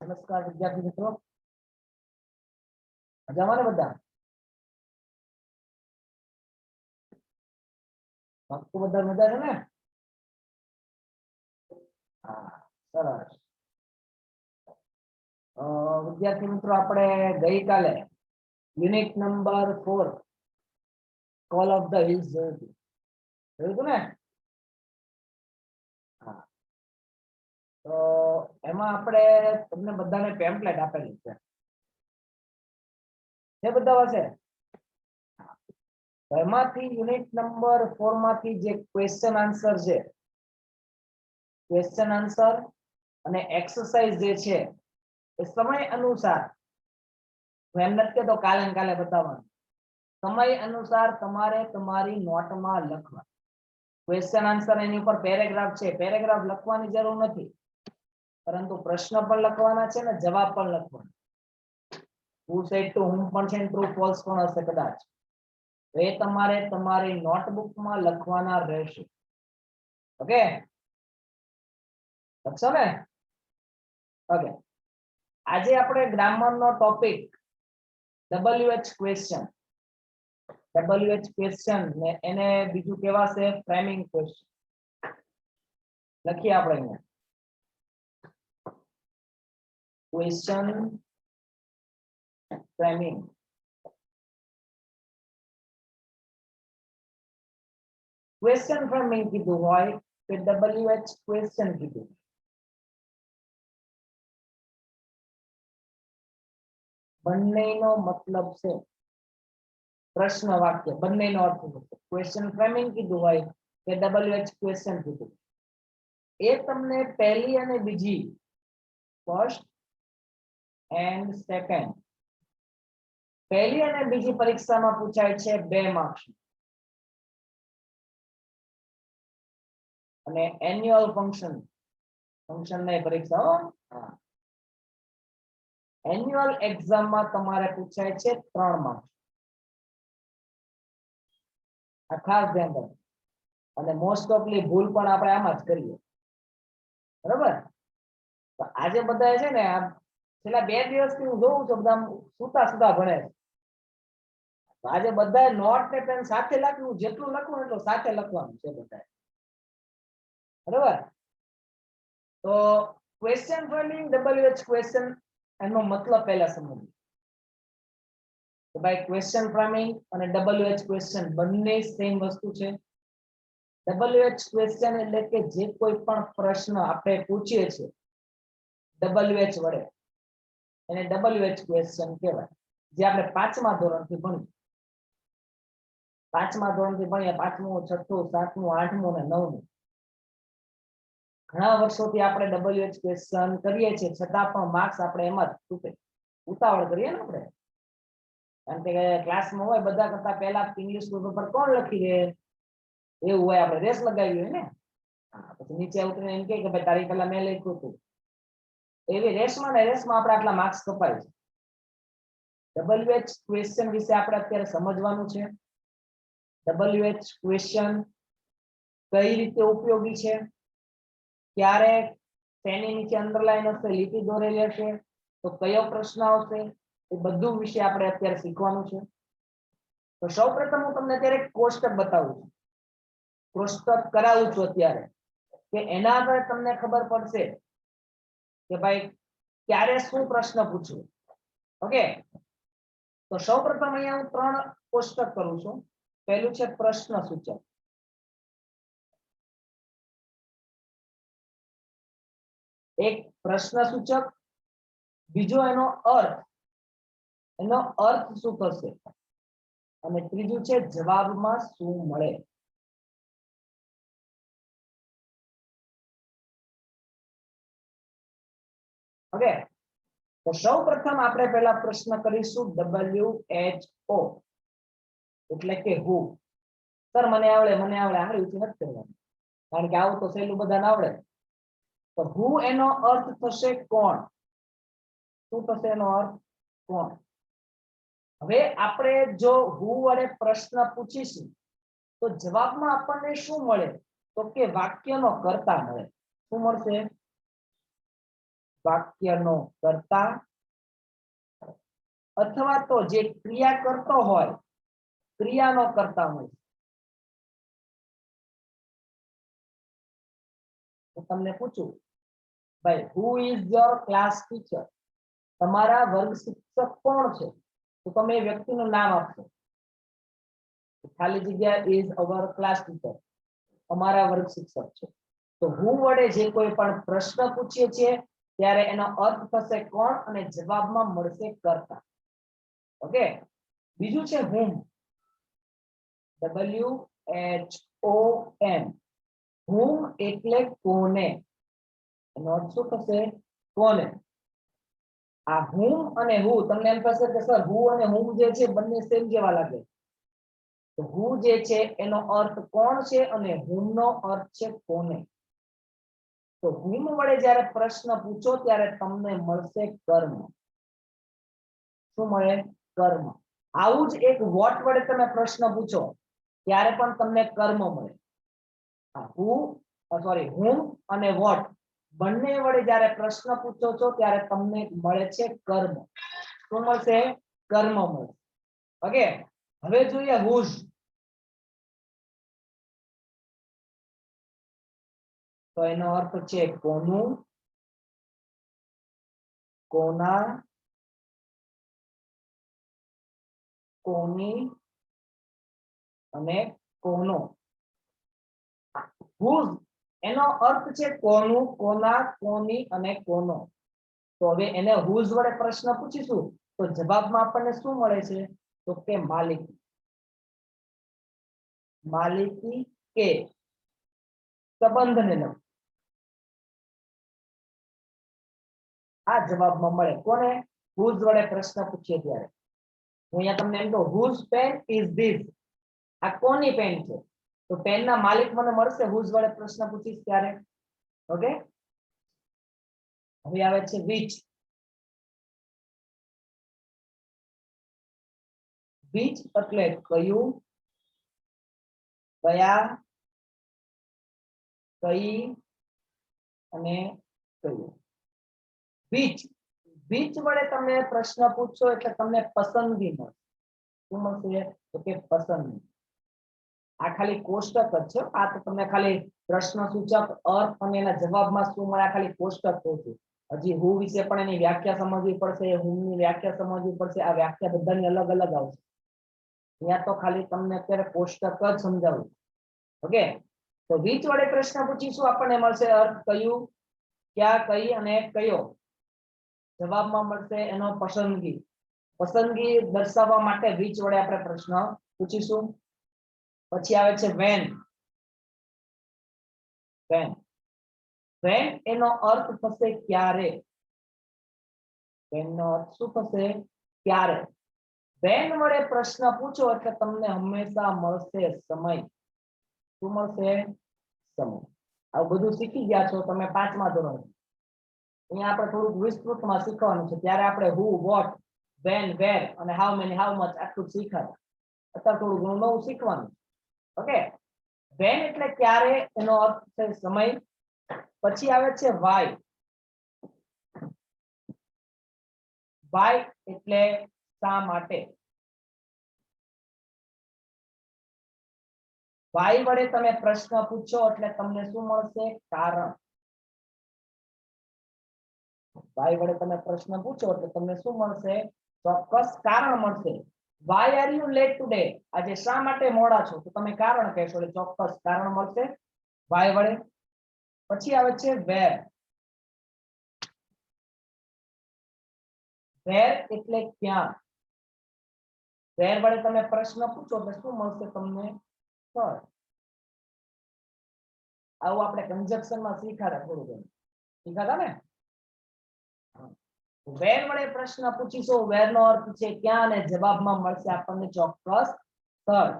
નમસ્કાર વિદ્યાર્થી મિત્રો, મજામાં ને બધા? તો બધા મજા છે ને? હા, સરસ. વિદ્યાર્થી મિત્રો, આપણે ગઈકાલે unit number 4 call of the hills જોયું હતું ને? હા, તો એમાં આપણે તમને બધાને પેમ્પલેટ આપેલું છે બધા પાસે. એમાંથી યુનિટ નંબર 4 માંથી જે ક્વેશ્ચન આન્સર છે, ક્વેશ્ચન આન્સર અને એક્સરસાઇઝ જે છે એ સમય અનુસાર, એમ નથી કહેતો કાલે કાલે બતાવવાનું, સમય અનુસાર તમારે તમારી નોટમાં લખવા. ક્વેશ્ચન આન્સર એની ઉપર પેરેગ્રાફ છે, પેરેગ્રાફ લખવાની જરૂર નથી, પરંતુ પ્રશ્ન પણ લખવાના છે ને જવાબ પણ લખવાનો. હુ સેડ ટુ હુમ પણ છે, ટ્રુ ફોલ્સ પણ હશે કદાચ. એ તમારે તમારી નોટબુકમાં લખવાના રહેશે. ઓકે, લખશો ને? ઓકે, આજે આપણે ગ્રામરનો topic WH question. WH question ને એને બીજું કહેવાશે ફ્રેમિંગ ક્વેશ્ચન. લખીએ આપણે અહીંયા ક્વેશ્ચન ફ્રેમિંગ. ક્વેશ્ચન ફ્રેમિંગ કીધું હોય કે WH ક્વેશ્ચન કીધું, બંનેનો મતલબ છે પ્રશ્ન વાક્ય, બંનેનો અર્થ છે. ક્વેશ્ચન ફ્રેમિંગ કીધું હોય કે WH ક્વેશ્ચન કીધું, એ તમને પહેલી અને બીજી, ફર્સ્ટ એન્ડ સેકન્ડ, પહેલી અને બીજી પરીક્ષામાં પૂછાય છે 2 માર્ક્સ. અને એન્યુઅલ ફંક્શન ને પરીક્ષા, એન્યુઅલ એક્ઝામમાં તમારે પૂછાય છે 3 માર્ક્સ. આ ખાસ ધ્યાન રાખો. અને મોસ્ટ ઓફલી ભૂલ પણ આપણે આમાં જ કરીએ, બરાબર? તો આજે બધા છે ને, આ છેલ્લા 2 દિવસથી હું જોઉં છું બધા સુતા ભણે છે. આજે બધા નોટ ને પેન સાથે લખ્યું, જેટલું લખવું એટલું સાથે લખવાનું છે બધા, બરાબર? તો ક્વેશ્ચન ફ્રેમિંગ, WH ક્વેશ્ચન, એનો મતલબ પહેલા સમજો. તો ભાઈ ક્વેશ્ચન ફ્રેમિંગ અને WH ક્વેશ્ચન બંને સેમ વસ્તુ છે. WH ક્વેશ્ચન એટલે કે જે કોઈ પણ પ્રશ્ન આપણે પૂછીએ છીએ WH વડે, એને WH ક્વેશ્ચન કહેવાય. જે આપણે 5મા ધોરણથી ભણીએ, 5મા ધોરણથી ભણીએ, 5મું, 6થું, 7મું, 8મું અને 9મું, ઘણા વર્ષોથી આપણે WH ક્વેશ્ચન કરીએ છીએ, છતાં પણ માર્ક્સ આપણે એમાં જ તૂટે. ઉતાવળ કરીએ ને આપણે, કારણ કે ક્લાસમાં હોય બધા કરતા પહેલા ઇંગ્લિશનું પેપર કોણ લખી દે એવું હોય, આપણે રેસ લગાવી હોય ને. પછી નીચે ઉતરીને એમ કે ભાઈ તારી પહેલા મેં લખ્યું હતું. એવી રેસમાં આપણે આટલા માર્ક્સ કપાય છે. WH ક્વેશ્ચન વિશે આપણે અત્યારે સમજવાનું છે. WH ક્વેશ્ચન કઈ રીતે ઉપયોગી છે, ક્યારે તેની નીચે અંડરલાઈન હશે, લીટી દોરેલી હશે, તો કયો પ્રશ્ન આવશે, એ બધું વિશે આપણે અત્યારે શીખવાનું છે. તો સૌપ્રથમ હું તમને અત્યારે એક કોષ્ટક બતાવું છું, કોષ્ટક કરાવું છું અત્યારે, કે એના આધારે તમને ખબર પડશે કે ભાઈ ક્યારે શું પ્રશ્ન પૂછવું. ઓકે, તો સૌપ્રથમ અહીંયા હું 3 કોષ્ટક કરું છું. પહેલું છે પ્રશ્ન સૂચક, એક પ્રશ્ન સૂચક, બીજો એનો અર્થ શું થશે, અને ત્રીજું છે જવાબમાં શું મળે. ઓકે, તો સૌપ્રથમ આપણે પહેલા પ્રશ્ન કરીશું WHO, એટલે કે હુ. સર મને આવડે ઊંચી નથી કરવાનું, કારણ કે આવું તો સહેલું બધાને આવડે. તો હુ એનો અર્થ થશે કોણ. શું થશે એનો અર્થ? કોણ. હવે આપણે જો હુ વડે પ્રશ્ન પૂછીશું તો જવાબમાં આપણને શું મળે? તો કે વાક્યનો કર્તા મળે. શું મળશે? વાક્યનો કર્તા અથવા તો જે ક્રિયા કરતો હોય ક્રિયાનો કર્તા મળશે. હું તમને પૂછું ભાઈ, who is your class teacher? તમારા વર્ગ શિક્ષક કોણ છે? તો તમે એ વ્યક્તિનું નામ આપશો. ખાલી જગ્યા ઇઝ અવર ક્લાસ ટીચર, અમારા વર્ગ શિક્ષક છે. તો હુ વડે જે કોઈ પણ પ્રશ્ન પૂછીએ છીએ ત્યારે એનો અર્થ થશે કોણ અને જવાબમાં મળશે કર્તા. ઓકે, બીજું છે whom, WHOM. whom એટલે કોને, એનો અર્થ શું થશે? કોને. આ whom અને who તમને એમ થશે કે સર who અને whom જે છે બંને સેમ જેવા લાગે. તો who જે છે એનો અર્થ કોણ છે અને whom નો અર્થ છે કોને. તો whom વડે જ્યારે પ્રશ્ન પૂછો ત્યારે તમને મળશે કર્મ. શું મળે? કર્મ. આવું જ એક what વડે તમે પ્રશ્ન પૂછો ત્યારે પણ તમને કર્મ મળે. whom અને what બંને વડે જ્યારે પ્રશ્ન પૂછો છો ત્યારે તમને મળે છે કર્મ. શું મળશે? કર્મ મળશે. ઓકે, હવે જોઈએ whose. તો એનો અર્થ છે કોનું, કોના, કોની અને કોનો. whose એનો અર્થ છે કોનું, કોના, કોની અને કોનો. તો હવે એને whose વડે પ્રશ્ન પૂછીશું તો જવાબમાં આપણને શું મળે છે? તો કે માલિકી. માલિકી કે સંબંધને લગ આ જવાબમાં મળે. કોને? whose વડે પ્રશ્ન પૂછીએ ત્યારે. હું અહીંયા તમને એમ કહું whose pen is this? આ કોની પેન છે? તો પેનના માલિક મને મળશે whose વડે પ્રશ્ન પૂછીશ ત્યારે. ઓકે, હવે આવે છે which. which એટલે કયું, કયા, કઈ અને કયું. which વડે તમે પ્રશ્ન પૂછશો એટલે તમને પસંદગી મળશે. શું મળશે? તો કે પસંદગી. આ ખાલી કોષ્ટક જ છે. આ તો તમને ખાલી પ્રશ્ન સૂચક અર્થ અને એના જવાબમાં શું મળે ખાલી કોષ્ટક કહું છું. હજી who વિશે પણ એની વ્યાખ્યા સમજવી પડશે, whom ની વ્યાખ્યા સમજવી પડશે. આ વ્યાખ્યા બધાની અલગ અલગ આવશે. અહીંયા તો ખાલી તમને અત્યારે કોષ્ટક જ સમજાવું. ઓકે, તો which વડે પ્રશ્ન પૂછીશું આપણને મળશે અર્થ કયું, ક્યાં, કઈ અને કયો. જવાબમાં મળશે એનો પસંદગી. પસંદગી દર્શાવવા માટે which વડે આપણે પ્રશ્ન પૂછીશું. પછી આવે છે when. when એનો અર્થ થશે ક્યારે. when નો અર્થ શું થશે? ક્યારે. when વડે પ્રશ્ન પૂછો એટલે તમને હંમેશા મળશે સમય. શું મળશે? સમય. આ બધું શીખી ગયા છો તમે 5મા ધોરણ. અહીંયા આપણે થોડુંક વિસ્તૃતમાં શીખવાનું છે. ત્યારે આપણે who, what, when, where અને how many, how much આટલું શીખ્યા. અત્યારે થોડું ઘણું નવું શીખવાનું. ઓકે, when એટલે ક્યારે, એનો અર્થ છે સમય. પછી આવે છે why. why એટલે શા માટે. why વડે તમે પ્રશ્ન પૂછો એટલે તમને શું મળશે? કારણ. why વડે તમે પ્રશ્ન પૂછો એટલે તમને શું મળશે? ચોક્કસ કારણ મળશે. why are you late today? આજે શા માટે મોડા છો? તો તમે કારણ કહેશો એટલે ચોક્કસ કારણ મળશે why વડે. પછી આવે છે where. where એટલે ક્યાં. where વડે તમે પ્રશ્ન પૂછો એટલે શું મળશે તમને? સ્થળ. આવું આપણે કન્જક્શનમાં શીખ્યા થોડું ઘણું. શીખ્યા ને? where વડે પ્રશ્ન પૂછીશું, where નો અર્થ છે ક્યાં અને જવાબમાં મળશે આપણને ચોક્કસ સ્થળ.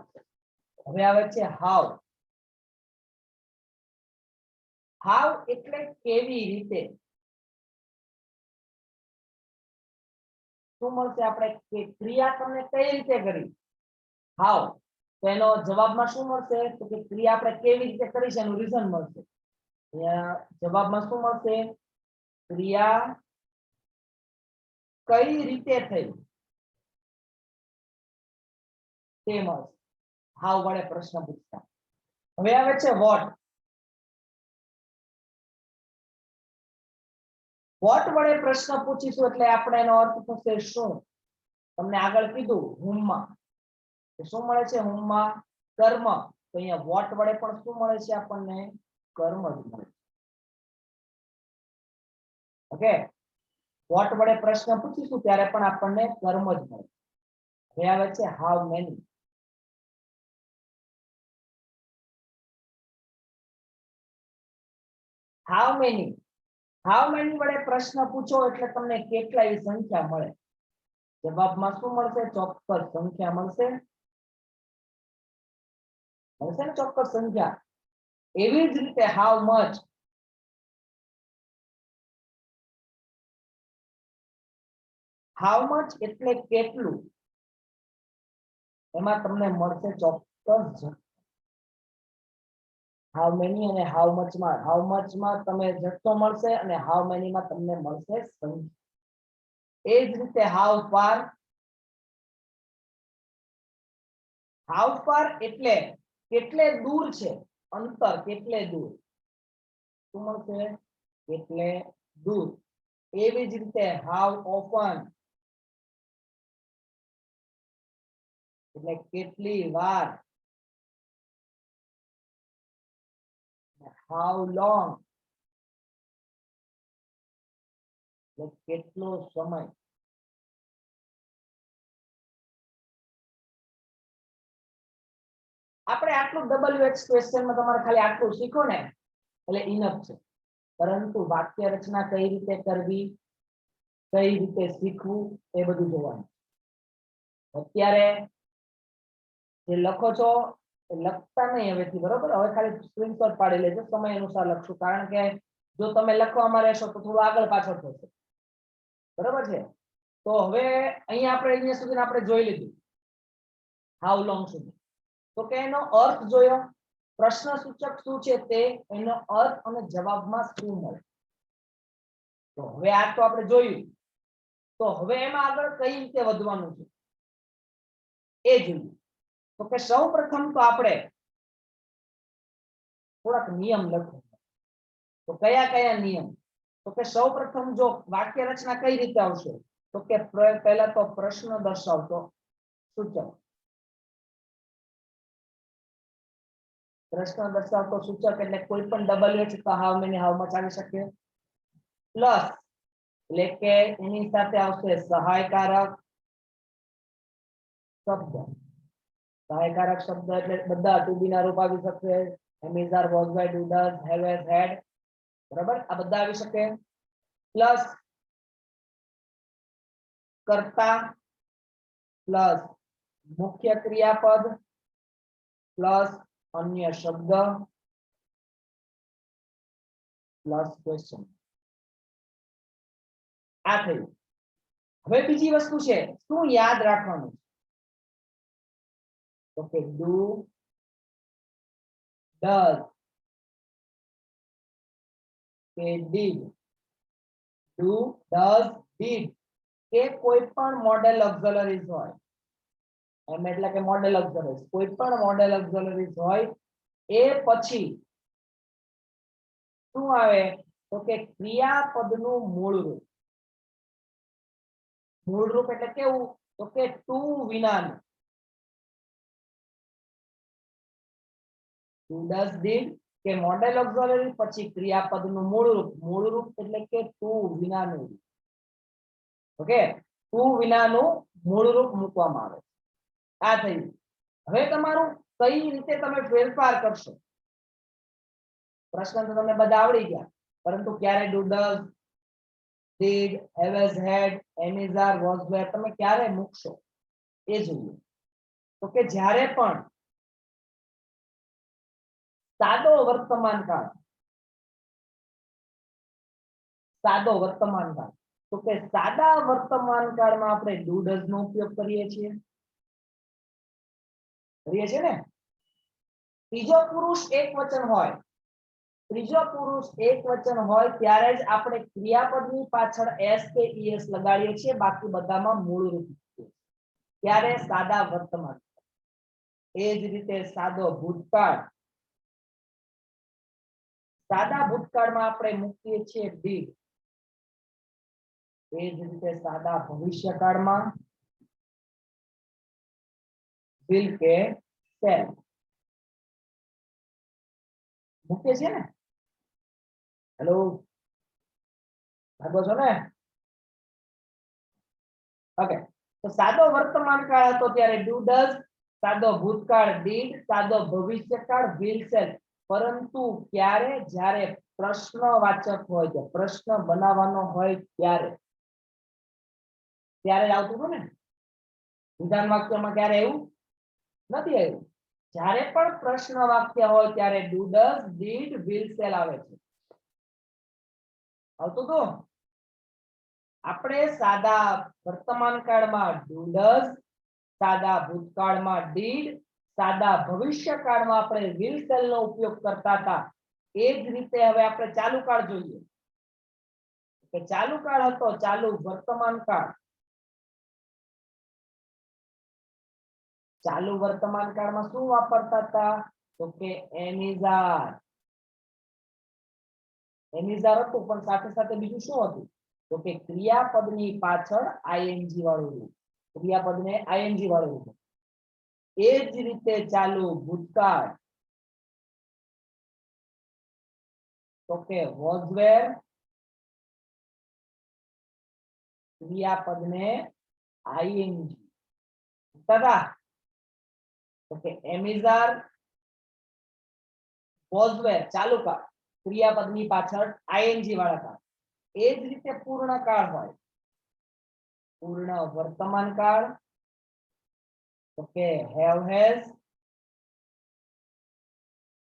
હવે આવે છે how. how એટલે કેવી રીતે. શું મળશે? આપણે કે ક્રિયા તમને કઈ રીતે કરી. how તો એનો જવાબમાં શું મળશે? તો કે ક્રિયા આપણે કેવી રીતે કરી છે એનું રીઝન મળશે. જવાબમાં શું મળશે? ક્રિયા કઈ રીતે થઈ તેમજ હાઉ વડે પ્રશ્ન પૂછતા. હવે આવે છે વોટ. વોટ વડે પ્રશ્ન પૂછીશું એટલે આપણે એનો અર્થ થશે શું. તમને આગળ કીધું હુમમાં શું મળે છે, હુમમાં કર્મ. તો અહીંયા વોટ વડે પણ શું મળે છે આપણને, કર્મ જ મળે છે. ઓકે, વોટ વડે પ્રશ્ન પૂછીશું ત્યારે પણ આપણને કર્મ જ મળે. હવે આવે છે how many. How many, how many વડે પ્રશ્ન પૂછો એટલે તમને કેટલાય સંખ્યા મળે. જવાબમાં શું મળશે, ચોક્કસ સંખ્યા મળશે. મળશે ને ચોક્કસ સંખ્યા. એવી જ રીતે હાઉ મચ, હાઉ મચ એટલે કેટલું, એમાં તમને મળશે ચોક્કસ. હાઉ મેની અને હાઉ મચ માં, હાઉ મચ માં તમે જથ્થો મળશે અને હાઉ મેની માં તમને મળશે સંખ્યા. એ જ રીતે હાઉ ફાર, હાઉ ફાર એટલે કેટલે દૂર છે, અંતર કેટલે દૂર. શું મળશે, કેટલે દૂર. એવી જ રીતે હાઉ ઓફન એટલે કેટલી વાર. હાઉ લોંગ એટલે કેટલો સમય. આપણે આટલું WH ક્વેશ્ચનમાં તમારે ખાલી આટલું શીખો ને એટલે ઇનફ છે. પરંતુ વાક્ય રચના કઈ રીતે કરવી, કઈ રીતે શીખવું એ બધું જોવાનું. અત્યારે જે લખો છો એ લખતા નહીં હવેથી, બરોબર. હવે ખાલી સ્ક્રીનશોટ પાડી લેજો, સમય અનુસાર લખશું. કારણ કે જો તમે લખવામાં રહેશો તો થોડું આગળ પાછળ થશે, બરોબર છે. તો હવે અહીંયા આપણે અહીંયા સુધી આપણે જોઈ લીધું હાઉ લોંગ સુધી. તો કે એનો અર્થ જોયો, પ્રશ્ન સૂચક શું છે તે, એનો અર્થ અને જવાબમાં શું મળે. તો હવે આ તો આપણે જોયું. તો હવે એમાં આગળ કઈ રીતે વધવાનું છે એ જોઈએ. તો કે સૌપ્રથમ તો આપણે થોડાક નિયમ લખો. તો કયા કયા નિયમ, તો કે સૌપ્રથમ જો વાક્ય રચના કઈ રીતે આવશે, તો કે પહેલા તો પ્રશ્ન દર્શાવતો સૂચક. પ્રશ્ન દર્શાવતો સૂચક એટલે કોઈ પણ WH તો હાઉ મેની હાઉ મચ આવી શકે. પ્લસ એટલે કે એની સાથે આવશે સહાયકારક શબ્દ. સહાયકારક શબ્દ એટલે બધા ટુ બી ના રૂપ આવી શકે. Am is, are, was, by, do, does, have, has, had, બરાબર, આ બધા આવી શકે. પ્લસ કર્તા, પ્લસ મુખ્ય ક્રિયાપદ, પ્લસ અન્ય શબ્દ, પ્લસ ક્વેશ્ચન. આ થયું. હવે બીજી વસ્તુ છે, શું યાદ રાખવાનું, તો કે ડુ, ડઝ કે ડીડ. ડુ, ડઝ, ડીડ કે કોઈ પણ મોડેલ ઓક્ઝિલરીઝ હોય. એમ એટલે કે મોડેલ ઓક્ઝિલરીઝ, કોઈ પણ મોડેલ ઓક્ઝિલરીઝ હોય એ પછી શું આવે, તો કે ક્રિયાપદનું મૂળ રૂપ. મૂળ રૂપ એટલે કેવું, તો કે ટુ વિનાનું. ડુ, ડઝ, ડીડ કે મોડેલ ઓક્ઝિલરી પછી ક્રિયાપદનું મૂળ રૂપ. મૂળ રૂપ એટલે કે ટુ વિનાનું. ઓકે, ટુ વિનાનું મૂળ રૂપ મૂકવામાં આવે. આ થયું. હવે તમારું કઈ રીતે તમે ફેરફાર કરશો. પ્રશ્ન તો તમને બધા આવડી ગયા, પરંતુ ક્યારે do, does, did, have, has, had, am is, are, was, were તમે ક્યારે મૂકશો એ જોઈએ. તો કે જ્યારે પણ સાદો વર્તમાન કાળ, સાદો વર્તમાન કાળ, તો કે સાદા વર્તમાન કાળમાં આપણે ડુ, ડઝ નો ઉપયોગ કરીએ છીએ ને. ત્રીજો પુરુષ એક વચન હોય, ત્રીજો પુરુષ એકવચન હોય ત્યારે જ આપણે ક્રિયાપદની પાછળ એસ કે ઈએસ લગાડીએ છીએ, બાકી બધામાં મૂળ રૂપ ત્યારે સાદા વર્તમાન. એ જ રીતે સાદો ભૂતકાળ, સાદા ભૂતકાળમાં આપણે મૂકીએ છીએ ડીડ. એ જ રીતે સાદા ભવિષ્યકાળમાં વિલ કે શેલ મૂકીએ છીએ ને. હેલો, ભાગો છો ને? ઓકે, તો સાદો વર્તમાન કાળ હતો ત્યારે ડુ ડઝ, સાદો ભૂતકાળ ડીડ, સાદો ભવિષ્યકાળ વિલ શેલ. પરંતુ ક્યારે? જ્યારે પ્રશ્નવાચક હોય, તો પ્રશ્ન બનાવવાનો હોય ત્યારે ત્યારે આવતું હતું ને. વિધાન વાક્યમાં ક્યારે એવું નથી આવ્યું. જ્યારે પણ પ્રશ્ન વાક્ય હોય ત્યારે do does, did, will shall આવે છે. આવતું હતું. આપણે સાદા વર્તમાન કાળમાં ડુ ડઝ, સાદા ભૂતકાળમાં ડીડ, સાદા ભવિષ્યકાળમાં આપણે વિલ શેલ નો ઉપયોગ કરતા હતા. એ જ રીતે હવે આપણે ચાલુ કાળ જોઈએ. કે ચાલુ કાળ હતો, ચાલુ વર્તમાન કાળ. ચાલુ વર્તમાન કાળમાં શું વાપરતા હતા? તો કે એનિઝાર. એનિઝાર હતું, પણ સાથે સાથે બીજું શું હતું? તો કે ક્રિયાપદની પાછળ આઈએનજી વાળું રૂપ. ક્રિયાપદને આઈએનજી વાળું રૂપ. એ જ રીતે ચાલુ ભૂતકાળ, તો કે વોઝ વેર, ક્રિયાપદને આઈએનજી. તથા તો કે એમિઝાર, વોઝ વેર ચાલુ કાળ, ક્રિયાપદની પાછળ આઈએનજી વાળા કાળ. એ જ રીતે પૂર્ણ કાળ હોય, પૂર્ણ વર્તમાન કાળ, તો કે હેવ હેઝ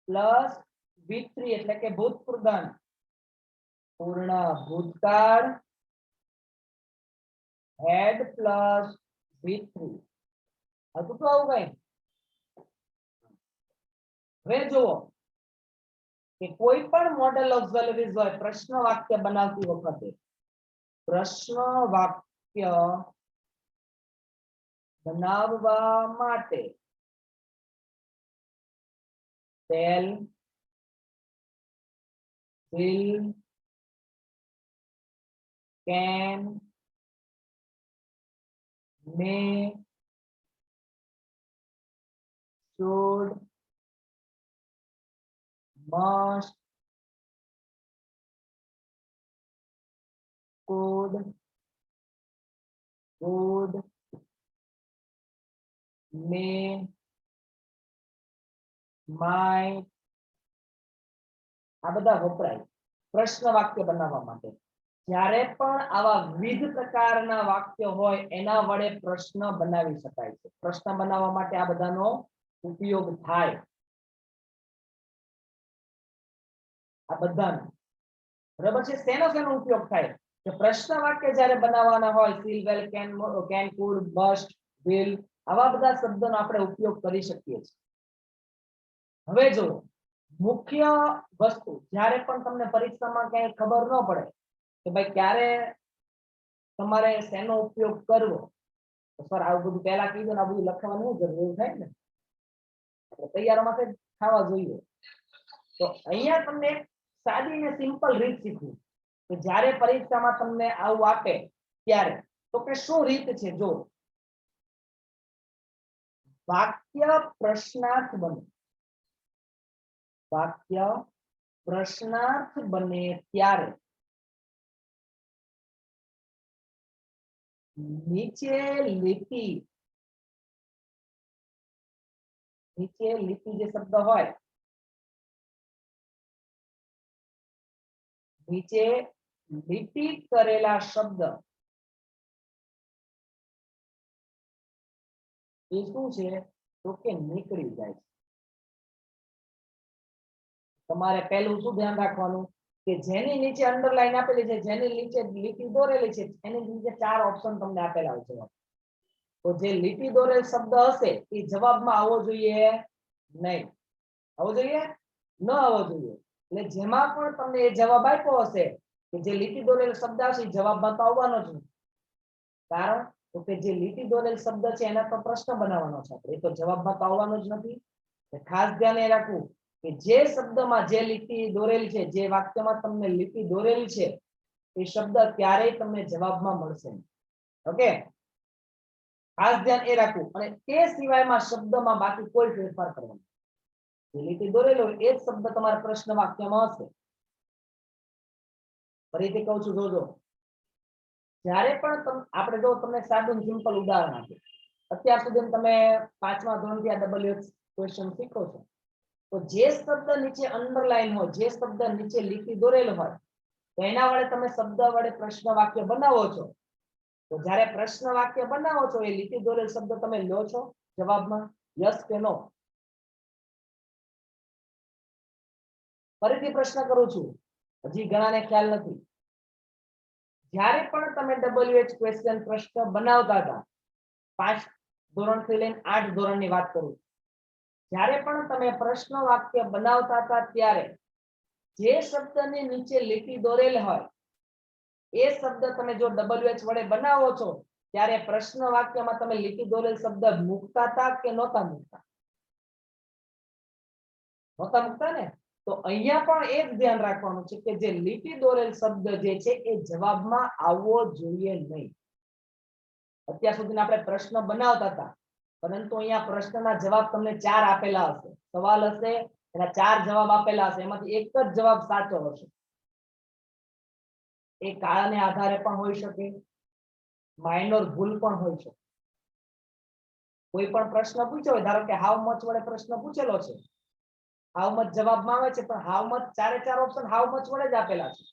પ્લસ V3 એટલે કે ભૂતપૂર્વન. પૂર્ણ ભૂતકાળ હેડ પ્લસ V3. હતું તો આવું કઈ. હવે જુઓ કે કોઈ પણ મોડેલ ઓક્ઝિલરીઝ હોય, પ્રશ્ન વાક્ય બનાવતી વખતે પ્રશ્ન વાક્ય બનાવવા માટે shell, will, can, may, should, must, could, would, may, might, આ બધા વપરાય પ્રશ્ન વાક્ય બનાવવા માટે. જ્યારે પણ આવા વિવિધ પ્રકારના વાક્ય હોય એના વડે પ્રશ્ન બનાવી શકાય છે. પ્રશ્ન બનાવવા માટે આ બધાનો ઉપયોગ થાય. આ બધાનો બરાબર છે. શેનો ઉપયોગ થાય? કે પ્રશ્ન વાક્ય જ્યારે બનાવવાના હોય, will, will, can, could, must, will, આવા બધા શબ્દોનો આપણે ઉપયોગ કરી શકીએ છીએ. હવે જો મુખ્ય વસ્તુ, જ્યારે પણ તમને પરીક્ષામાં ક્યાંય ખબર ન પડે કે ભાઈ ક્યારે તમારે શેનો ઉપયોગ કરવો, તો સર આવું બધું પહેલા કીધું ને આ બધું લખવાનું જરૂર થાય ને, તૈયારમાં ખાવા જોઈએ. તો અહીંયા તમને સાદી ને સિમ્પલ રીત શીખવું કે જ્યારે પરીક્ષામાં તમને આવું આપે ત્યારે તો કે શું રીત છે. જો વાક્ય પ્રશ્નાર્થ બને, વાક્ય પ્રશ્નાર્થ બને ત્યારે નીચે લીટી, નીચે લીટી જે શબ્દ હોય, નીચે લીટી કરેલા શબ્દ એ શું છે? તો કે નીકળી જાય છે. તમારે પહેલું શું ધ્યાન રાખવાનું કે જેની નીચે અંડરલાઈન આપેલી છે, જેની નીચે લીટી દોરેલી છે, એની નીચે 4 ઓપ્શન તમને આપેલા હોય છે. તો જે લીટી દોરેલ શબ્દ હશે એ જવાબમાં આવવો જોઈએ નહીં. આવવો જોઈએ? ન આવવો જોઈએ. એટલે જેમાં પણ તમને એ જવાબ આપ્યો હશે કે જે લીટી દોરેલ શબ્દ આવશે એ જવાબમાં તો આવવાનો જ નથી. કારણ તો કે જે લીટી દોરેલ શબ્દ છે એના પર પ્રશ્ન બનાવવાનો છે આપણે, એ તો જવાબમાં તો આવવાનો જ નથી. ખાસ ધ્યાન એ રાખવું કે જે શબ્દમાં જે લીટી દોરેલી છે, જે વાક્યમાં તમને લીટી દોરેલી છે એ શબ્દ ક્યારેય તમને જવાબમાં મળશે નહીં. ઓકે, ખાસ ધ્યાન એ રાખવું. અને તે સિવાયમાં શબ્દમાં બાકી કોઈ ફેરફાર કરવાનો, જે લીટી દોરેલો હોય એ જ શબ્દ તમારા પ્રશ્ન વાક્યમાં હશે. ફરીથી કહું છું, જોજો, જ્યારે પણ આપણે જો તમને સાદું સિમ્પલ ઉદાહરણ આપ્યું, અત્યાર સુધી તમે 5મા ધોરણથી આ WH ક્વેશ્ચન શીખો છો, તો જે શબ્દ નીચે અંડરલાઈન હોય, જે શબ્દ નીચે લીટી દોરેલ હોય, તો એના વડે તમે શબ્દ વડે પ્રશ્ન વાક્ય બનાવો છો. તો જ્યારે પ્રશ્ન વાક્ય બનાવો છો એ લીટી દોરેલ શબ્દ તમે લો છો જવાબમાં, યસ કે નો? ફરીથી પ્રશ્ન કરું છું, હજી ઘણાને ખ્યાલ નથી. જ્યારે પણ તમે WH ક્વેશ્ચન પ્રશ્ન બનાવતા હતા, 5 ધોરણથી લઈને 8 ધોરણની વાત કરું, જ્યારે પણ તમે પ્રશ્ન વાક્ય બનાવતા હતા ત્યારે જે શબ્દની નીચે લીટી દોરેલ હોય એ શબ્દ તમે જો WH વડે બનાવો છો ત્યારે પ્રશ્ન વાક્યમાં તમે લીટી દોરેલ શબ્દ મૂકતા હતા કે નહોતા મૂકતા? નહોતા મૂકતા ને? તો અહીંયા પણ એ જ ધ્યાન રાખવાનું છે કે જે લીટી દોરેલ શબ્દ જે છે એ જવાબમાં આવવો જોઈએ નહીં. અત્યાર સુધી આપણે પ્રશ્ન બનાવતા હતા, પરંતુ અહીંયા પ્રશ્નના જવાબ તમને 4 આપેલા હશે, સવાલ હશે, એના 4 જવાબ આપેલા હશે, એમાંથી એક જ જવાબ સાચો હશે. એ કાળાને આધારે પણ હોઈ શકે, માઇનોર ભૂલ પણ હોઈ શકે. કોઈ પણ પ્રશ્ન પૂછ્યો હોય, ધારો કે હાઉ મચ વડે પ્રશ્ન પૂછેલો છે, હાઉ મચ જવાબમાં આવે છે, પણ how much 4 option how much વડે જ આપેલા છે,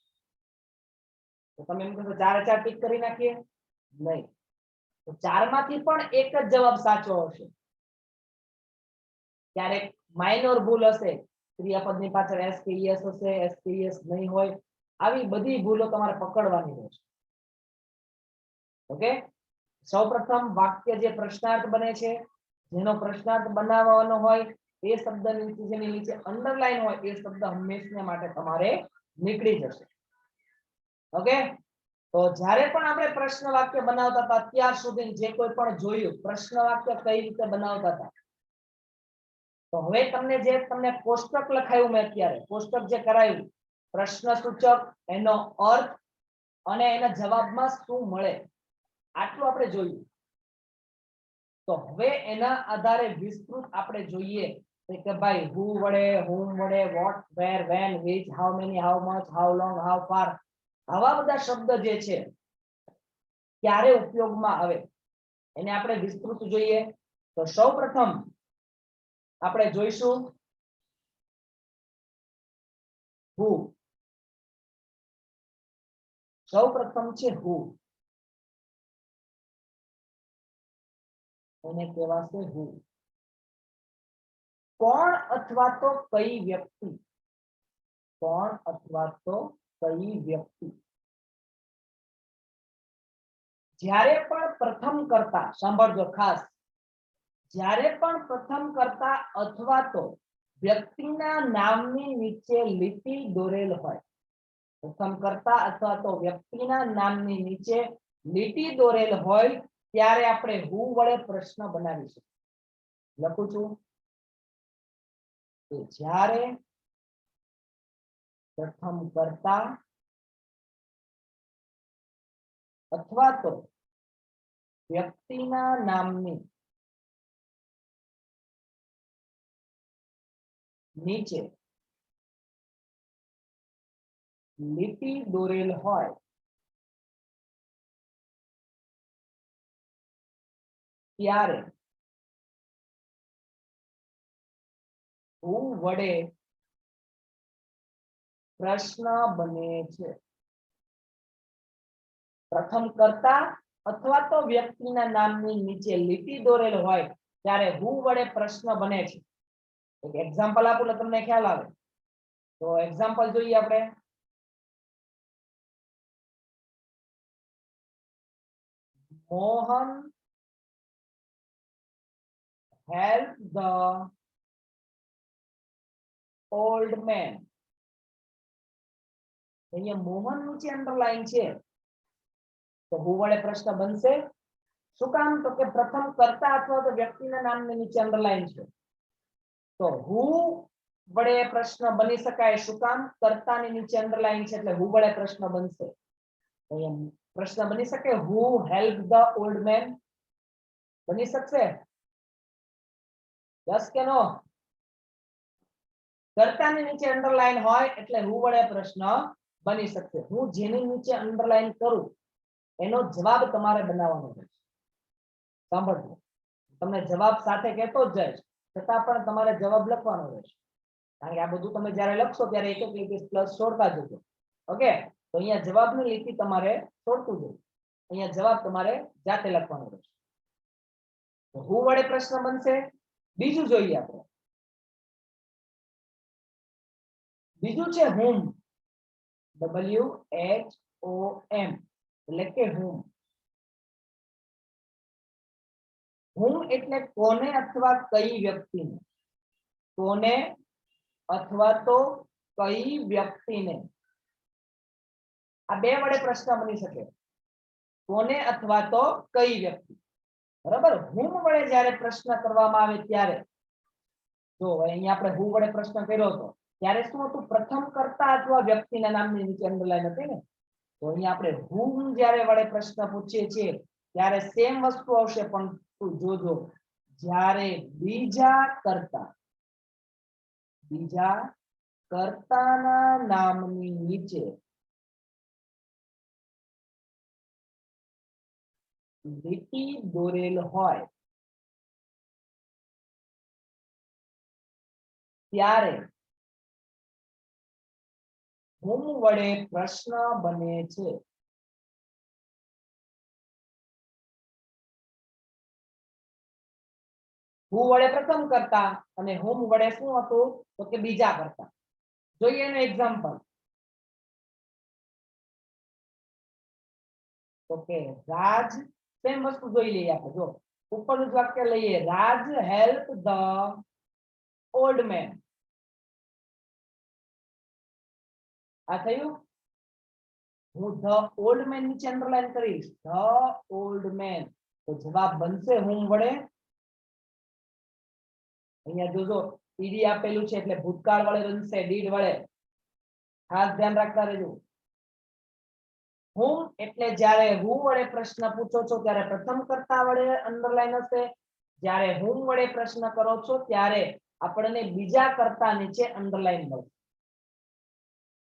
તો તમે એમ કહો 4 ટીક કરી નાખીએ? નહીં. તો 4 માંથી પણ એક જ જવાબ સાચો હશે. ક્યારેક માઇનોર ભૂલ હશે, ક્રિયાપદની પાછળ એસકેએસ હશે, એસકેએસ નહીં હોય, આવી બધી ભૂલો તમારે પકડવાની રહેશે. ઓકે, સૌપ્રથમ વાક્ય જે પ્રશ્નાર્થ બને છે, જેનો પ્રશ્નાર્થ બનાવવાનો હોય એ શબ્દની જેની નીચે અંડરલાઈન હોય એ શબ્દ હંમેશા માટે તમારે નીકળી જશે. ઓકે, તો જ્યારે પણ આપણે પ્રશ્ન વાક્ય બનાવતા હતા અત્યાર સુધી જે કોઈ પણ જોયું પ્રશ્ન વાક્ય કઈ રીતે બનાવતા હતા, તો હવે તમને કોષ્ટક લખાયું મેં અત્યારે, કોષ્ટક જે કરાયું, પ્રશ્ન સૂચક, એનો અર્થ અને એના જવાબમાં શું મળે, આટલું આપણે જોયું. તો હવે એના આધારે વિસ્તૃત આપણે જોઈએ કે ભાઈ હુ વડે, whom વડે, what, where, when, which, how many, how much, how long, how far, આવા બધા શબ્દ જે છે ક્યારે ઉપયોગમાં આવે એને આપણે વિસ્તૃત જોઈએ. તો સૌપ્રથમ આપણે જોઈશું who. સૌપ્રથમ છે who, એને કહેવાશે who. કોણ અથવા તો કઈ વ્યક્તિ, કોણ અથવા તો કઈ વ્યક્તિ. જ્યારે પણ પ્રથમ કરતા, સાંભળજો ખાસ, જ્યારે પણ પ્રથમ કરતા અથવા તો વ્યક્તિના નામની નીચે લીટી દોરેલ હોય, પ્રથમ કરતા અથવા તો વ્યક્તિના નામની નીચે લીટી દોરેલ હોય ત્યારે આપણે who વડે પ્રશ્ન બનાવીશું. લખું છું કે જ્યારે પ્રથમ કરતા અથવા તો વ્યક્તિના નામની નીચે લીટી દોરેલ હોય ત્યારે who વડે પ્રશ્ન બને છે. પ્રથમ કરતા અથવા તો વ્યક્તિના નામની નીચે લીટી દોરેલ હોય ત્યારે who વડે પ્રશ્ન બને છે. એક એક્ઝામ્પલ આપું એટલે તમને ખ્યાલ આવે. તો એક્ઝામ્પલ જોઈએ આપણે. Mohan help the old man. અહીંયા મોહન નીચે અંડરલાઈન છે તો હું વડે પ્રશ્ન બનશે શું કામ તો કે પ્રથમ કર્તા અથવા તો વ્યક્તિના નામની નીચે અંડરલાઈન છે તો હું વડે પ્રશ્ન બની શકાય શું કામ કર્તાની નીચે અંડરલાઈન છે એટલે હું વડે પ્રશ્ન બનશે અહીંયા પ્રશ્ન બની શકે who help the old man બની શકશે યસ કે નો કર્તાની નીચે અંડરલાઈન હોય એટલે હું વડે પ્રશ્ન બની શકશે હું જેની નીચે અંડરલાઈન કરું એનો જવાબ તમારે બનાવવાનો છે સાંભળજો તમને જવાબ સાથે કહેતો જ જાય છતાં પણ તમારે જવાબ લખવાનો રહેશે કારણ કે આ બધું તમે જ્યારે લખશો ત્યારે એક એક લીટી પ્લસ છોડતા જજો ઓકે તો અહીંયા જવાબની લીટી તમારે છોડતું જવું અહીંયા જવાબ તમારે જાતે લખવાનો રહેશે તો હું વડે પ્રશ્ન બનશે બીજું જોઈએ આપણે બીજું છે whom WHOM એટલે કે whom એટલે કોને અથવા કઈ વ્યક્તિને કોને અથવા તો કઈ વ્યક્તિને આ બે વડે પ્રશ્ન બની શકે કોને અથવા તો કઈ વ્યક્તિ બરાબર whom વડે જ્યારે પ્રશ્ન કરવામાં આવે ત્યારે જો અહીંયા આપણે who વડે પ્રશ્ન કર્યો હતો ત્યારે શું હતું પ્રથમ કર્તા અથવા વ્યક્તિના નામની નીચે અંડરલાઈન હતી ને તો અહીંયા આપણે whom જ્યારે વડે પ્રશ્ન પૂછીએ છીએ ત્યારે સેમ વસ્તુ આવશે પણ જોજો જ્યારે બીજા કર્તાના નામની નીચે લીટી દોરેલ હોય ત્યારે whom વડે પ્રશ્ન બને છે who વડે પ્રથમ કરતા અને whom વડે શું હતું તો કે બીજા કરતા જોઈએ એનું એક્ઝામ્પલ તો કે રાજ સેમ વસ્તુ જોઈ લઈએ આપણે જો ઉપરનું વાક્ય લઈએ રાજ હેલ્પ ધ ઓલ્ડ મેન આ થયું હું ધ ઓલ્ડ મેન નીચે અંડરલાઈન કરીશ ધ ઓલ્ડ મેન તો જવાબ બનશે whom વડે અહીંયા જોજો ઈડી આપેલું છે એટલે ભૂતકાળ વડે બનશે ડીડ વડે ખાસ ધ્યાન રાખતા રહેજો whom એટલે જ્યારે who વડે પ્રશ્ન પૂછો છો ત્યારે પ્રથમ કર્તા વડે અંડરલાઈન હશે જ્યારે whom વડે પ્રશ્ન કરો છો ત્યારે આપણને બીજા કર્તા નીચે અંડરલાઈન મળશે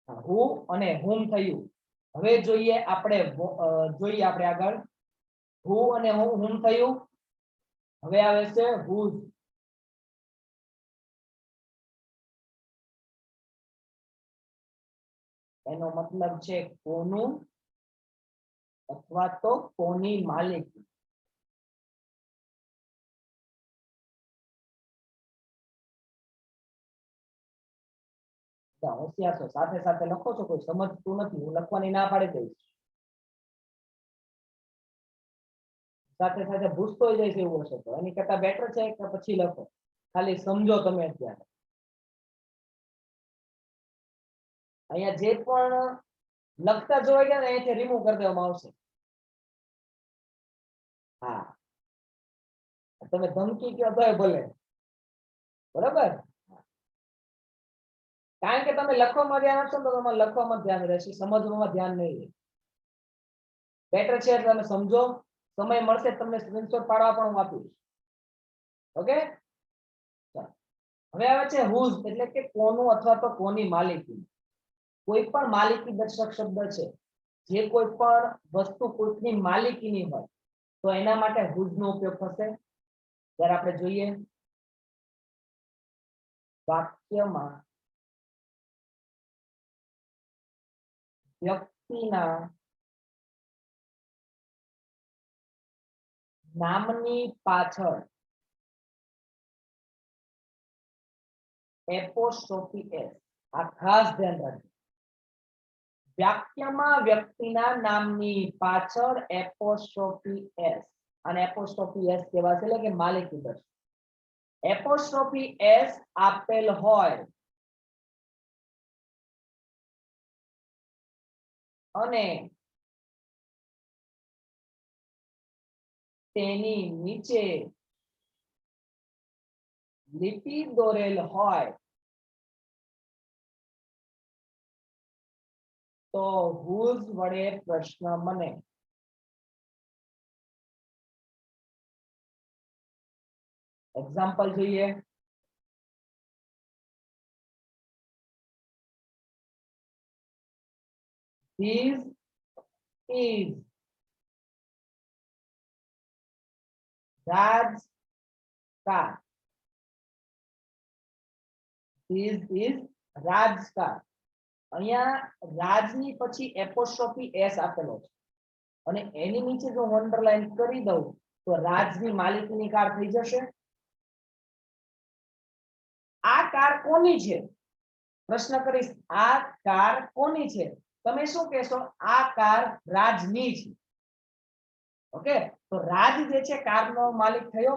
who અને whom થયું હવે જોઈએ આપણે આગળ who અને whom થયું હવે આવે છે whose એનો મતલબ છે કોનું અથવા તો કોની માલિકી હોશિયાર છો સાથે સાથે લખો છો કોઈ સમજતું નથી હું લખવાની ના પાડી દઈશ સાથે સાથે ભૂસતો જાય એવું હશે તો એની કરતા બેટર છે કે પછી લખો ખાલી સમજો તમે અત્યારે અહીંયા જે પણ લખતા જોઈ ગયા ને અહીંથી રિમૂવ કરી દેવામાં આવશે હા તમે ધમકી કહો તોય ભલે બરાબર કારણ કે તમે લખવામાં ધ્યાન આપશો તો તમારે લખવામાં ધ્યાન રહેશે સમજવામાં ધ્યાન નહીં રહે બેટર છે તમે સમજો સમય મળશે તમને સ્ક્રીનશોટ પાડવા પણ હું આપીશ ઓકે હવે આવે છે whose એટલે કે કોનું અથવા તો કોની માલિકી કોઈ પણ માલિકી દર્શક શબ્દ છે જે કોઈ પણ વસ્તુ કોઈની માલિકીની હોય તો એના માટે whose નો ઉપયોગ થશે જ્યારે આપણે જોઈએ વાક્યમાં વ્યક્તિના નામની પાછળ એપોસ્ટ્રોફી એસ આ ખાસ ધ્યાન રાખજો વાક્યમાં વ્યક્તિના નામની પાછળ એપોસ્ટ્રોફી એસ અને એપોસ્ટ્રોફી એસ કહેવાય છે એટલે કે માલિકી દર્શક એપોસ્ટ્રોફી એસ આપેલ હોય અને તેની નીચે લીટી દોરેલ હોય તો whose વડે પ્રશ્ન બને. એક્ઝામ્પલ જોઈએ. This is Raj's car. This is Raj's car. અહીંયા રાજની પછી એપોસ્ટ્રોફી એસ આપેલો છે અને એની નીચે જો અંડરલાઈન કરી દઉં તો રાજની માલિકીની કાર થઈ જશે. આ કાર કોની છે પ્રશ્ન કરીશ, આ કાર કોની છે? તમે શું કહેશો? આ કાર રાજની છે. ઓકે, તો રાજ જે છે કારનો માલિક થયો.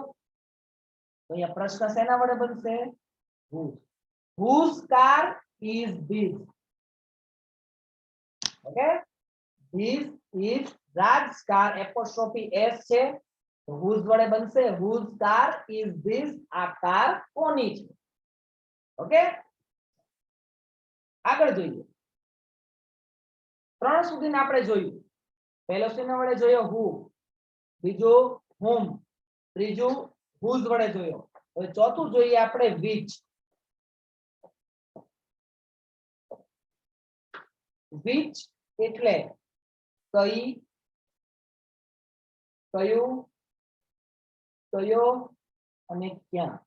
તો અહીંયા પ્રશ્ન શેના વડે બનશે? whose car is this? Okay, this is Raj's car, apostrophe s છે તો whose વડે બનશે whose car is this? આ કાર કોની છે? ઓકે, આગળ જોઈએ. 3 સુધીને આપણે જોયું. પહેલો શેના વડે જોયો? who, બીજો whom, ત્રીજું whose વડે જોયો. હવે ચોથું જોઈએ આપણે which. which એટલે કઈ, કયું, કયો અને ક્યાં.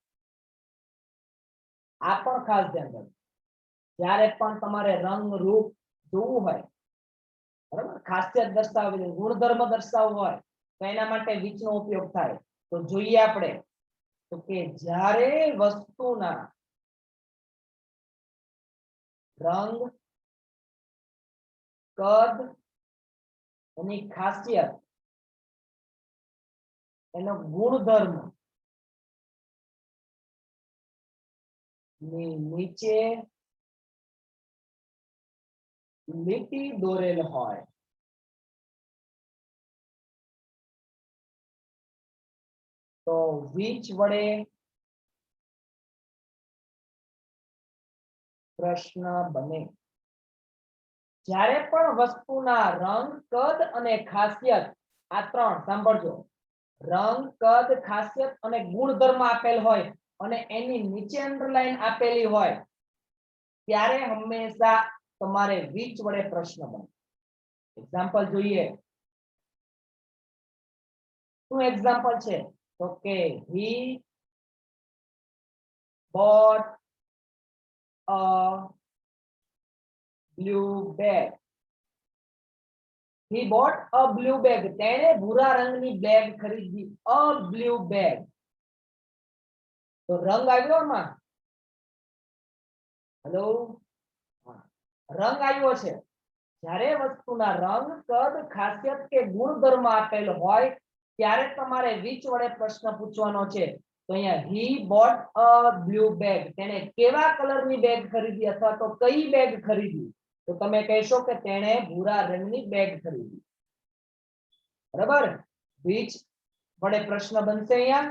આ પણ ખાસ ધ્યાન રાખજો. જ્યારે પણ તમારે રંગ રૂપ જોવું હોય, બરાબર, ખાસિયત દર્શાવવી હોય, ગુણધર્મ દર્શાવવો હોય તો એના માટે which નો ઉપયોગ થાય. તો જોઈએ આપણે તો કે જ્યારે વસ્તુના રંગ, કદ, એની ખાસિયત, એનો ગુણધર્મ ની નીચે લીટી દોરેલ હોય તો which વડે પ્રશ્ન બને. જ્યારે પણ વસ્તુના રંગ, કદ અને ખાસિયત, આ 3 સાંભળજો, રંગ, કદ, ખાસિયત અને ગુણધર્મ આપેલ હોય અને એની નીચે અંડરલાઈન આપેલી હોય ત્યારે હંમેશા તમારે which વડે પ્રશ્ન બને. એક્ઝામ્પલ જોઈએ. શું એક્ઝામ્પલ છે? તો કે he bought a blue bag. he bought a blue bag. તેણે ભૂરા રંગની બેગ ખરીદી. a blue bag. તો રંગ આવ્યો માં? હેલો, રંગ આવ્યો છે. જ્યારે વસ્તુના રંગ, કદ, ખાસિયત કે ગુણધર્મ આપેલ હોય ત્યારે તમારે which વડે પ્રશ્ન પૂછવાનો છે. તો અહીંયા he bought a blue bag. તેણે કેવા કલરની બેગ ખરીદી અથવા તો કઈ બેગ ખરીદી? તો તમે કહેશો કે તેણે ભૂરા રંગની બેગ ખરીદી. બરાબર, which વડે પ્રશ્ન બનશે. અહીંયા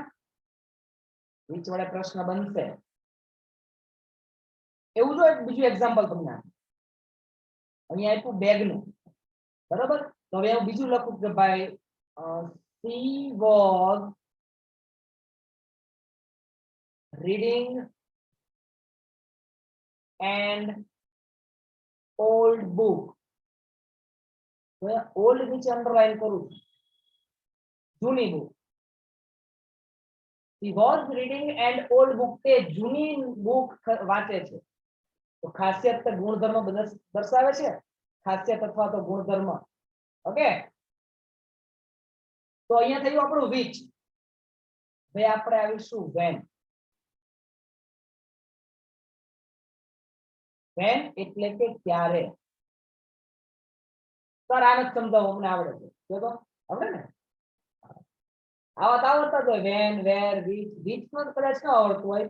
which વડે પ્રશ્ન બનશે. એવું જો એક બીજું એક્ઝામ્પલ તમને અહીંયા આપ્યું બેગનું, બરાબર. તો હવે હું બીજું લખું કે ભાઈ she was reading an old book. Old નીચે અંડરલાઈન કરું છું, જૂની book. she was reading an old book. તે જૂની બુક વાંચે છે. તો ખાસિયત કે ગુણધર્મ દર્શાવે છે, ખાસિયત અથવા તો ગુણધર્મ. ઓકે, તો અહીંયા થયું આપણું which. હવે આપણે આવીશું when. when એટલે કે ક્યારે. સર આને સમજાવો, અમને આવડે છે. જો તો આવડે ને? આવા આવડતા જ હોય. when, where, which. which નો કદાચ ન આવડતું હોય.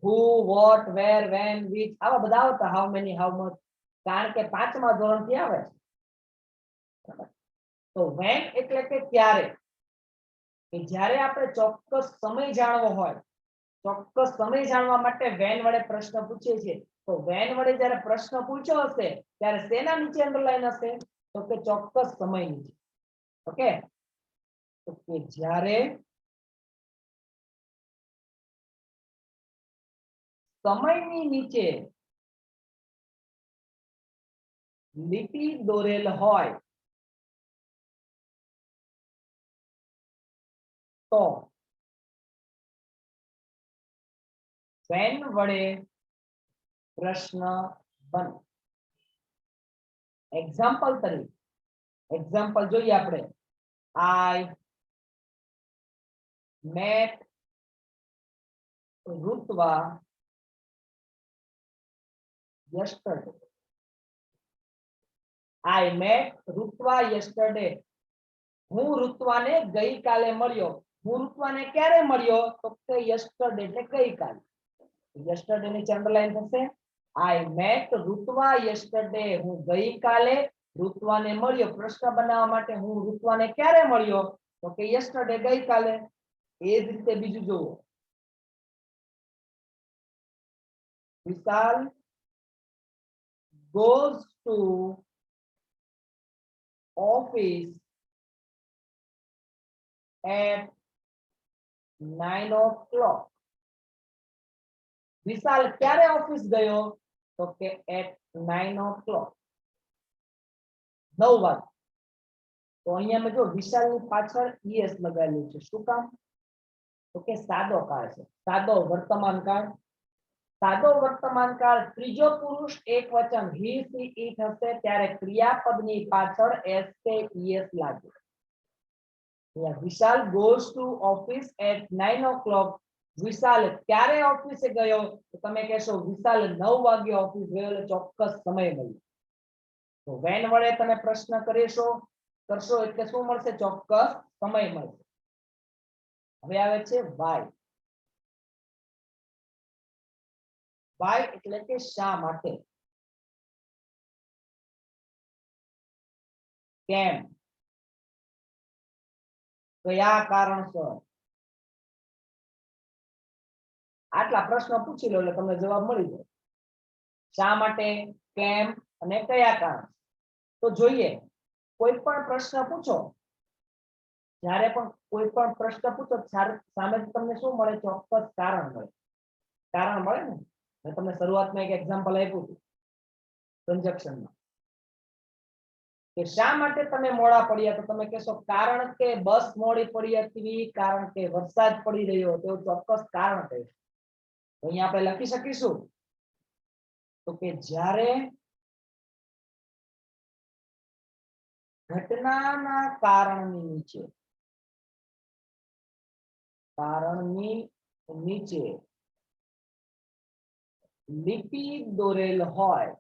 who, what, where, when, which આવા બધા આવતા. how many, how much. કારણ કે 5મા ધોરણથી આવે છે. તો when એટલે કે ક્યારે, કે જ્યારે આપણે ચોક્કસ સમય જાણવો હોય, ચોક્કસ સમય જાણવા માટે when વડે પ્રશ્ન પૂછીએ છીએ. તો when વડે જ્યારે પ્રશ્ન પૂછ્યો હશે ત્યારે શેના નીચે અંડરલાઈન હશે? તો કે ચોક્કસ સમય નીચે. ઓકે, તો કે જ્યારે સમયની નીચે લીટી દોરેલ હોય તો when વડે પ્રશ્ન બને. એક્ઝામ્પલ તરીકે, એક્ઝામ્પલ જોઈએ આપણે. I met Rutva yesterday. I met Rutva yesterday. હું ઋત્વાને ગઈકાલે મળ્યો. હું ઋત્વાને ક્યારે મળ્યો? તો કે yesterday એટલે ગઈકાલે. yesterday ની અંડરલાઈન થશે. I met Rutva yesterday. હું ગઈકાલે ઋત્વાને મળ્યો. પ્રશ્ન બનાવવા માટે હું ઋત્વાને ક્યારે મળ્યો? તો કે yesterday ગઈકાલે. એ જ રીતે બીજું જુઓ. વિશાલ goes to office at 9 o'clock. વિશાલ ક્યારે ઓફિસ ગયો? તો કે at 9 o'clock. 9 વાગે. તો અહીંયા મેં જો વિશાલની પાછળ es લગાવેલું છે. શું કામ? તો કે સાદો કાળ છે, સાદો વર્તમાન કાળ. સાદો વર્તમાન કાળ ત્રીજો પુરુષ એકવચન he she it હશે ત્યારે ક્રિયાપદની પાછળ s કે es લાગે. વિશાલ goes to office at 9 o'clock. વિશાલ ક્યારે ઓફિસે ગયો? તો તમે કહેશો વિશાલ 9 વાગે ઓફિસ ગયો એટલે ચોક્કસ સમય મળ્યો. તો when વડે તમે પ્રશ્ન કરશો એટલે શું મળશે? ચોક્કસ સમય મળશે. હવે આવે છે why. why એટલે કે શા માટે, કેમ, કયા કારણસર. આટલા પ્રશ્નો પૂછી લો એટલે તમને જવાબ મળી જાય. શા માટે, કેમ અને કયા કારણ. તો જોઈએ, કોઈ પણ પ્રશ્ન પૂછો, જ્યારે પણ કોઈ પણ પ્રશ્ન પૂછો સામે તમને શું મળે? ચોક્કસ કારણ મળે. કારણ મળે ને. મેં તમને શરૂઆતમાં એક એક્ઝામ્પલ આપ્યું હતું ટ્રાન્ઝેક્શનમાં, કે શા માટે તમે મોડા પડ્યા? તો તમે કહેશો કારણ કે બસ મોડી પડી હતી, કારણ કે વરસાદ પડી રહ્યો હતો. ચોક્કસ કારણ કહીશું. તો અહીંયા આપણે લખી શકીશું તો કે જ્યારે ઘટનાના કારણની નીચે લીટી દોરેલ હોય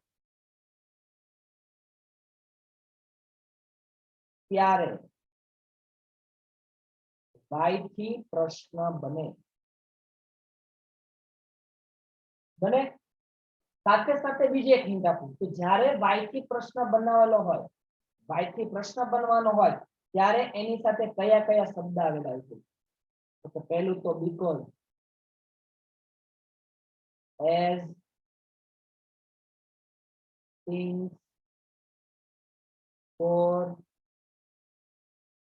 ત્યારે why થી પ્રશ્ન બને. સાથે સાથે બીજી એક હિન્ટ આપું કે જ્યારે why થી પ્રશ્ન બનાવેલો હોય, why થી પ્રશ્ન બનવાનો હોય ત્યારે એની સાથે કયા કયા શબ્દ આવેલા હોય છે? તો પહેલું તો because, as, since, for,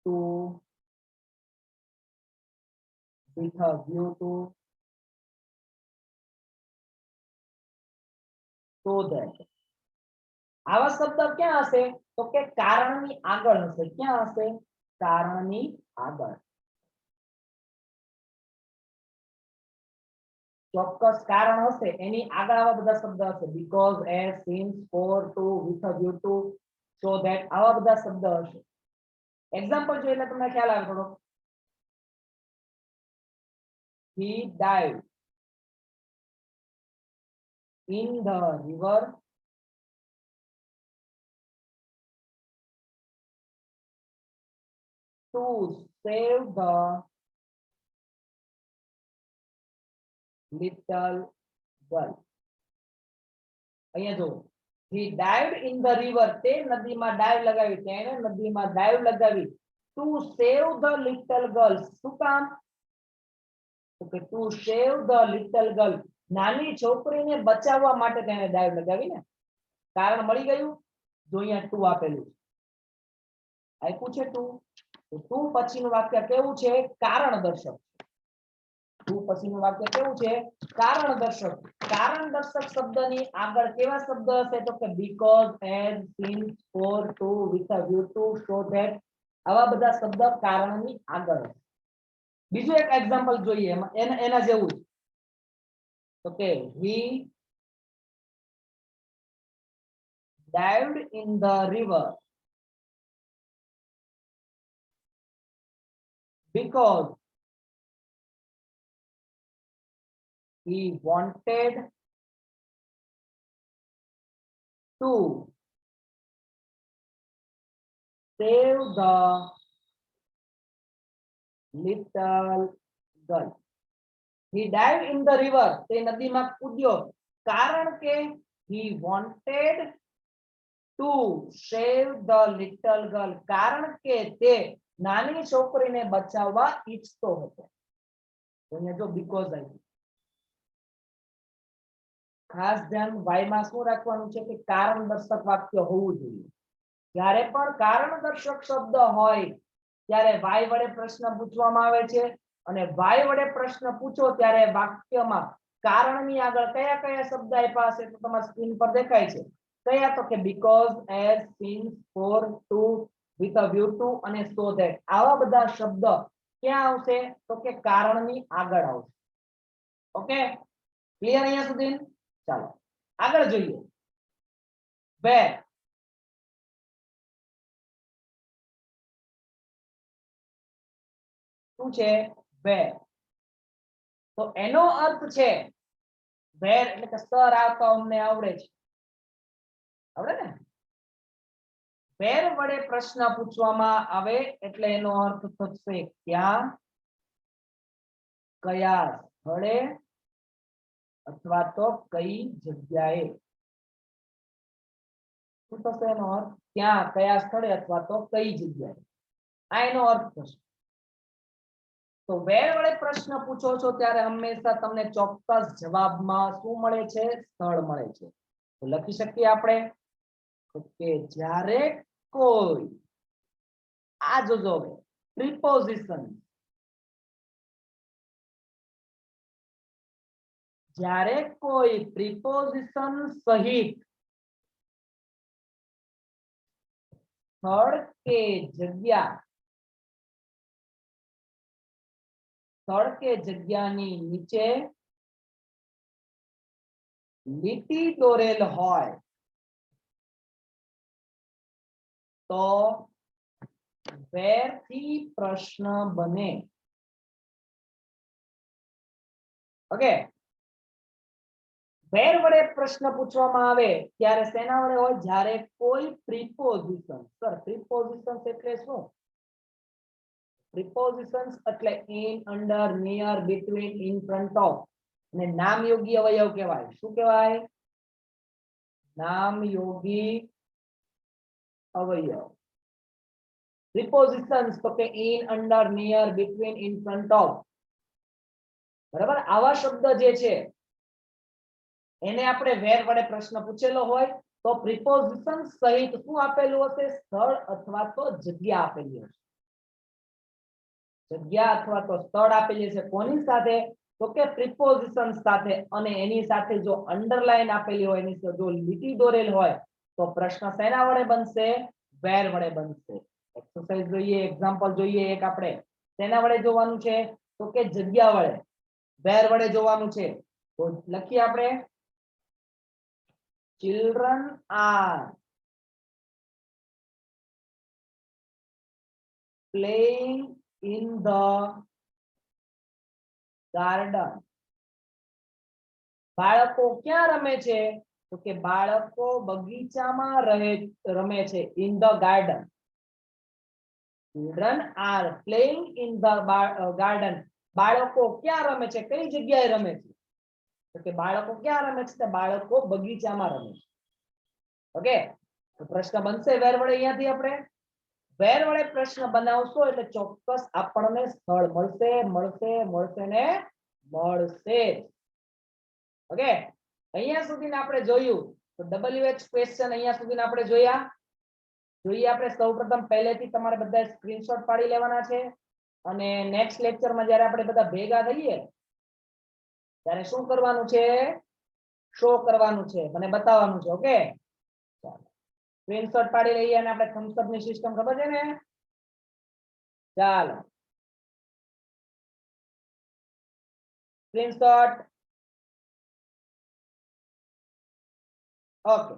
to, with a view to, so that. આવા શબ્દ ક્યાં હશે? તો કે કારણની આગળ હશે. ક્યાં હશે? કારણની આગળ. ચોક્કસ કારણ હશે એની આગળ આવા બધા શબ્દ હશે. because, as, since, for, to, with a view to, so that. આવા બધા શબ્દ હશે. એક્ઝામ્પલ જોઈએ એટલે તમને ખ્યાલ આવે થોડો. he died in the river to save the little girl. અહીંયા જો he dived in the river, તે નદીમાં ડાઈવ લગાવી, તેણે નદીમાં ડાઈવ લગાવી to save the little girls. શું કામ? કે to save the little girl, નાની છોકરીને બચાવવા માટે તેણે ડાઈવ લગાવી ને. કારણ મળી ગયું. જો અહીંયા ટુ આપેલું છે, આપ્યું છે ટુ, તો ટુ પછીનું વાક્ય કેવું છે? કારણ દર્શક. ટુ પછીનું વાક્ય કેવું છે? કારણ દર્શક. કારણ દર્શક શબ્દની આગળ કેવા શબ્દ હશે? તો કે because, as, since, for, to, with a view to, so that, આવા બધા શબ્દ કારણની આગળ. બીજું એક એક્ઝામ્પલ જોઈએ એના જેવું. તો કે he dived in the river because he wanted to save the little girl. He dived in the river, તે નદીમાં કૂદ્યો કારણ કે he wanted to save the little girl, કારણ કે તે નાની છોકરીને બચાવવા ઈચ્છતો હતો. એને જો because આવ્યું. ખાસ ધ્યાન y માં શું રાખવાનું છે કે કારણ દર્શક વાક્ય હોવું જોઈએ. જ્યારે પણ કારણ દર્શક શબ્દ હોય ત્યારે y વડે પ્રશ્ન પૂછવામાં આવે છે, અને y વડે પ્રશ્ન પૂછો ત્યારે વાક્યમાં કારણની આગળ કયા કયા શબ્દ આપ્યા હશે તો તમારી સ્ક્રીન પર દેખાય છે. કયા? તો કે because, as, since, for, to, with a view to અને so that. આવા બધા શબ્દ ક્યાં આવશે? તો કે કારણની આગળ આવશે. ઓકે, ક્લિયર અહીંયા સુધી? ચાલો આગળ જોઈએ. where. શું છે? where. તો એનો અર્થ છે where એટલે કે સર આ તો અમને આવડે છે, આવડે ને? where વડે પ્રશ્ન પૂછવામાં આવે એટલે એનો અર્થ થશે ક્યાં, કયા સ્થળે અથવા તો કઈ જગ્યાએ. શું થશે એનો અર્થ? ક્યાં, કયા સ્થળે અથવા તો કઈ જગ્યાએ. આ એનો અર્થ થશે. તો where વડે પ્રશ્ન પૂછો છો ત્યારે હંમેશા તમને ચોક્કસ જવાબમાં શું મળે છે? સ્થળ મળે છે. તો લખી શકીએ આપણે કે જ્યારે કોઈ, આ જોજો પ્રિપોઝિશન, જ્યારે કોઈ પ્રિપોઝિશન સહિત સ્થળ કે જગ્યા, સ્થળ કે જગ્યાની નીચે લીટી દોરેલ હોય તો where થી પ્રશ્ન બને. ઓકે, where વડે પ્રશ્ન પૂછવામાં આવે ત્યારે શેના વડે હોય? જ્યારે કોઈ પ્રિપોઝિશન. સર પ્રિપોઝિશન્સ એટલે શું? પ્રિપોઝિશન્સ એટલે in, under, near, between, in front of અને નામયોગી અવયવ કહેવાય. શું કહેવાય? નામયોગી અવયવ. પ્રિપોઝિશન્સ તો કે in, under, near, between, in front of. બરાબર, આવા શબ્દ જે છે એને આપણે where વડે પ્રશ્ન પૂછેલો હોય તો પ્રિપોઝિશન સહિત શું આપેલું હશે? સ્થળ અથવા તો જગ્યા આપેલી હશે. જગ્યા અથવા તો સ્થળ આપેલી હશે. કોની સાથે? તો કે પ્રિપોઝિશન સાથે. અને એની સાથે જો અંડરલાઈન આપેલી હોય, એની સાથે જો લીટી દોરેલ હોય તો પ્રશ્ન શેના વડે બનશે? where વડે બનશે. એક્સરસાઇઝ જોઈએ, એક્ઝામ્પલ જોઈએ એક આપણે. શેના વડે જોવાનું છે? તો કે જગ્યા વડે, where વડે જોવાનું છે. તો લખીએ આપણે children are playing in the garden. બાળકો ક્યાં રમે છે? તો કે બાળકો બગીચામાં રમે છે. in the garden. children are playing in the garden. બાળકો ક્યાં રમે છે? કઈ જગ્યાએ રમે છે? તો કે બાળકો ક્યાં રમે છે? બાળકો બગીચામાં રમે છે. ઓકે, તો પ્રશ્ન બનશે વેર વડે. અહીંયાથી આપણે વેર વડે પ્રશ્ન બનાવશો એટલે ચોક્કસ આપણને સ્થળ મળશે મળશે મળશે ને મળશે. ઓકે, અહીંયા સુધી આપણે જોયું તો WH ક્વેશ્ચન અહીંયા સુધી આપણે જોયા. જોઈએ આપણે સૌપ્રથમ પહેલેથી તમારે બધા સ્ક્રીનશોટ પાડી લેવાના છે અને નેક્સ્ટ લેક્ચરમાં જ્યારે આપણે બધા ભેગા થઈએ ત્યારે શું કરવાનું છે, શો કરવાનું છે, મને બતાવવાનું છે. ઓકે, સ્ક્રીનશોટ પાડી લઈએ અને આપણે થમ્સ અપ ની સિસ્ટમ ખબર છે ને? ચાલો સ્ક્રીનશોટ. Okay,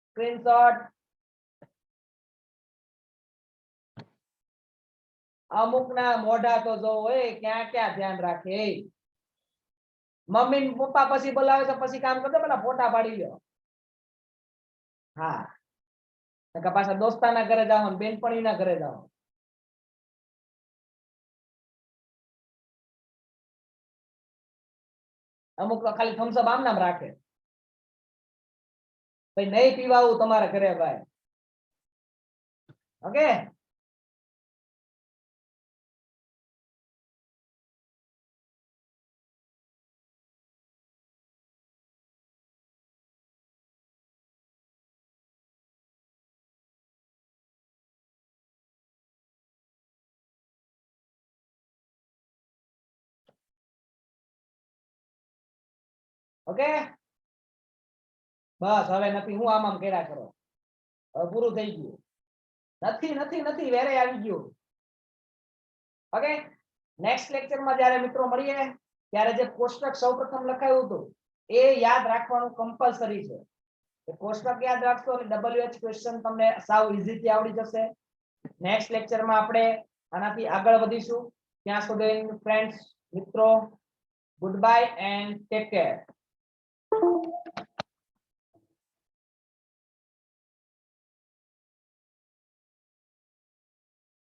screenshot. અમુક ના મોઢા તો જો હોય ક્યાં ક્યાં ધ્યાન રાખે. મમ્મી ને પપ્પા પછી બોલાવે તો પછી કામ કરજો, પેલા ફોટા પાડી લ્યો. હા, પાછા દોસ્તાના ઘરે જાઓ, બેનપણી ના ઘરે જાઓ. અમુક તો ખાલી થમ્સ અપ આમ નામ રાખે. ભાઈ નહીં પીવાવું તમારા ઘરે ભાઈ. ઓકે, ઓકે, બસ હવે નથી. હું આમ કર્યા કરો, હવે પૂરું થઈ ગયું. નથી નથી નથી વેરે આવી ગયું. ઓકે, નેક્સ્ટ લેક્ચરમાં જ્યારે મિત્રો મળીએ ત્યારે જે કોષ્ટક સૌપ્રથમ લખાયું હતું એ યાદ રાખવાનું કમ્પલસરી છે. એ કોષ્ટક યાદ રાખશો એટલે WH ક્વેશ્ચન તમને સાવ ઈઝીથી આવડી જશે. નેક્સ્ટ લેક્ચરમાં આપણે આનાથી આગળ વધીશું. ત્યાં સુધી ફ્રેન્ડ્સ, મિત્રો, good bye and take care.